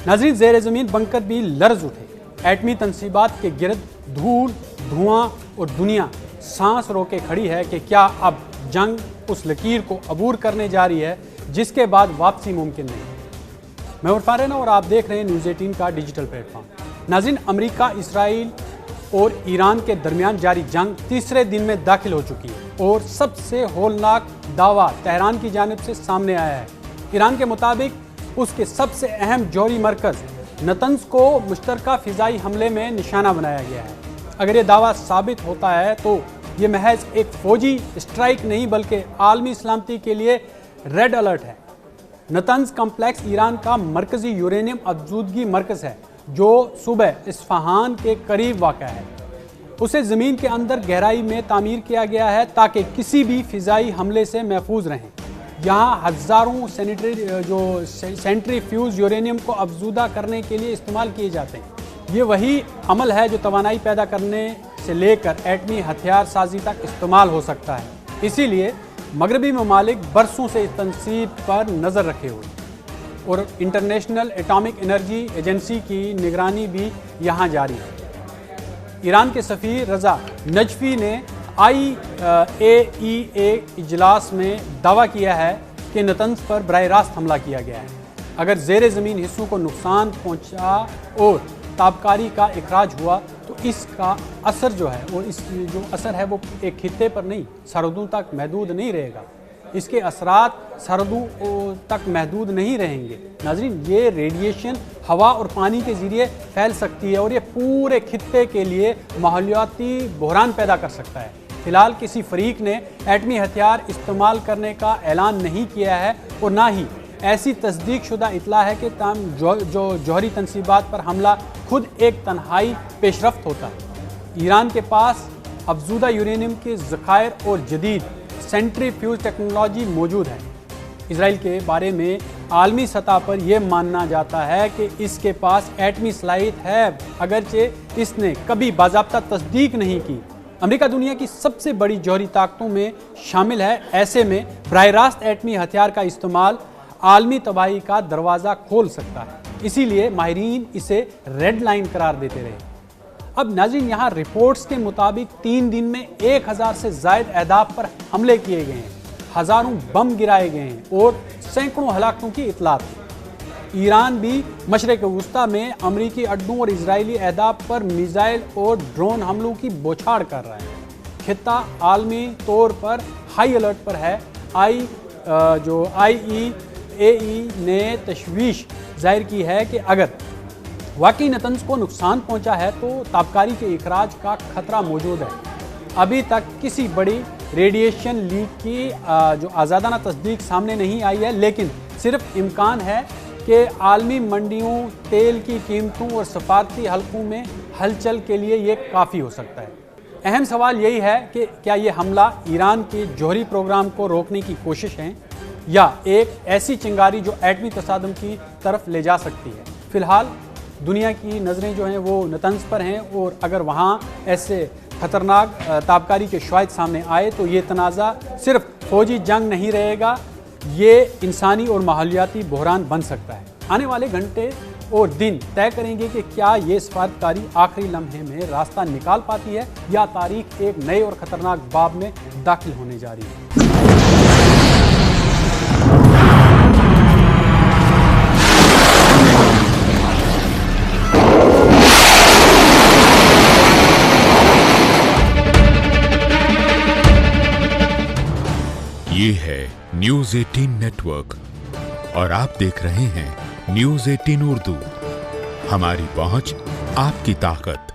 नाज़रीन, ज़ेर ज़मीन बंकर भी लर्ज उठे। एटमी तनसीबात के गिरद धूल, धुआं और दुनिया सांस रोके खड़ी है कि क्या अब जंग उस लकीर को अबूर करने जा रही है जिसके बाद वापसी मुमकिन नहीं। मैं उर्फान रैना और आप देख रहे हैं न्यूज़ 18 का डिजिटल प्लेटफॉर्म। नाज़रीन, अमेरिका, इसराइल और ईरान के दरमियान जारी जंग तीसरे दिन में दाखिल हो चुकी है और सबसे होलनाक दावा तेहरान की जानिब से सामने आया है। ईरान के मुताबिक उसके सबसे अहम जौहरी मरकज़ नतंज को मुश्तरका फ़िज़ाई हमले में निशाना बनाया गया है। अगर ये दावा साबित होता है तो ये महज एक फ़ौजी स्ट्राइक नहीं बल्कि आलमी सलामती के लिए रेड अलर्ट है। नतंज कम्प्लेक्स ईरान का मरकज़ी यूरेनियम अफजूदगी मरकज़ है जो सूबे इस्फहान के करीब वाक़ है। उसे ज़मीन के अंदर गहराई में तामीर किया गया है ताकि किसी भी फ़िज़ाई हमले से महफूज रहें। यहाँ हज़ारों सेंट्रीफ्यूज यूरेनियम को अफजूदा करने के लिए इस्तेमाल किए जाते हैं। ये वही अमल है जो तवानाई पैदा करने से लेकर एटमी हथियार साजी तक इस्तेमाल हो सकता है। इसीलिए मगरबी ममालिक बरसों से इस तनसीब पर नज़र रखे हुए और इंटरनेशनल एटॉमिक एनर्जी एजेंसी की निगरानी भी यहाँ जारी है। ईरान के सफ़ीर रज़ा नजफ़ी ने IAEA इजलास में दावा किया है कि नतंज पर बराह रास्त हमला किया गया है। अगर ज़ेर ज़मीन हिस्सों को नुकसान पहुँचा और ताबकारी का इखराज हुआ तो इसका असर जो है और इस जो असर है वो एक खित्ते पर नहीं, सरहदों तक महदूद नहीं रहेगा। इसके असरात सरहदों तक महदूद नहीं रहेंगे। नाज़रीन, ये रेडिएशन हवा और पानी के ज़रिए फैल सकती है और ये पूरे खित्ते के लिए माहौलियाती बहरान पैदा कर सकता है। फ़िलहाल किसी फरीक ने एटमी हथियार इस्तेमाल करने का ऐलान नहीं किया है और ना ही ऐसी तस्दीक शुदा इतला है कि जो जौहरी तनसीबात पर हमला खुद एक तन्हाई पेशरफ्त होता है। ईरान के पास अफजूदा यूरेनियम के ज़खायर और जदीद सेंट्रीफ्यूज टेक्नोलॉजी मौजूद है। इसराइल के बारे में आलमी सतह पर यह मानना जाता है कि इसके पास एटमी सलाहियत है, अगरचे इसने कभी बाज़ाब्ता तस्दीक नहीं की। अमेरिका दुनिया की सबसे बड़ी जौहरी ताकतों में शामिल है। ऐसे में बराह रास्त एटमी हथियार का इस्तेमाल आलमी तबाही का दरवाज़ा खोल सकता है। इसीलिए माहिरीन इसे रेड लाइन करार देते रहे। अब नाज़रीन, यहाँ रिपोर्ट्स के मुताबिक 3 दिन में 1000 से ज़ायद अहदाफ पर हमले किए गए हैं, हज़ारों बम गिराए गए हैं और सैकड़ों हलाकतों की इतलात है। ईरान भी मशरिक़ वुस्ता में अमरीकी अड्डों और इजरायली अहदाफ पर मिसाइल और ड्रोन हमलों की बौछार कर रहा है। खित्ता आलमी तौर पर हाई अलर्ट पर है। IAEA ने तशवीश जाहिर की है कि अगर वाकई नतंज को नुकसान पहुंचा है तो ताबकारी के इखराज का खतरा मौजूद है। अभी तक किसी बड़ी रेडिएशन लीक की जो आज़ादाना तस्दीक सामने नहीं आई है, लेकिन सिर्फ इम्कान है कि आलमी मंडियों, तेल की कीमतों और सफारती हलकों में हलचल के लिए ये काफ़ी हो सकता है। अहम सवाल यही है कि क्या ये हमला ईरान के जौहरी प्रोग्राम को रोकने की कोशिश है या एक ऐसी चिंगारी जो एटमी तसादम की तरफ ले जा सकती है। फ़िलहाल दुनिया की नज़रें जो हैं वो नतंज पर हैं और अगर वहाँ ऐसे ख़तरनाक ताबकारी के शवाहिद सामने आए तो ये तनाज़ा सिर्फ फ़ौजी जंग नहीं रहेगा, ये इंसानी और माहौलियाती बहरान बन सकता है। आने वाले घंटे और दिन तय करेंगे कि क्या ये सफारतकारी आखिरी लम्हे में रास्ता निकाल पाती है या तारीख एक नए और ख़तरनाक बाब में दाखिल होने जा रही है। ये है न्यूज़ 18 नेटवर्क और आप देख रहे हैं न्यूज़ 18 उर्दू। हमारी पहुंच, आपकी ताकत।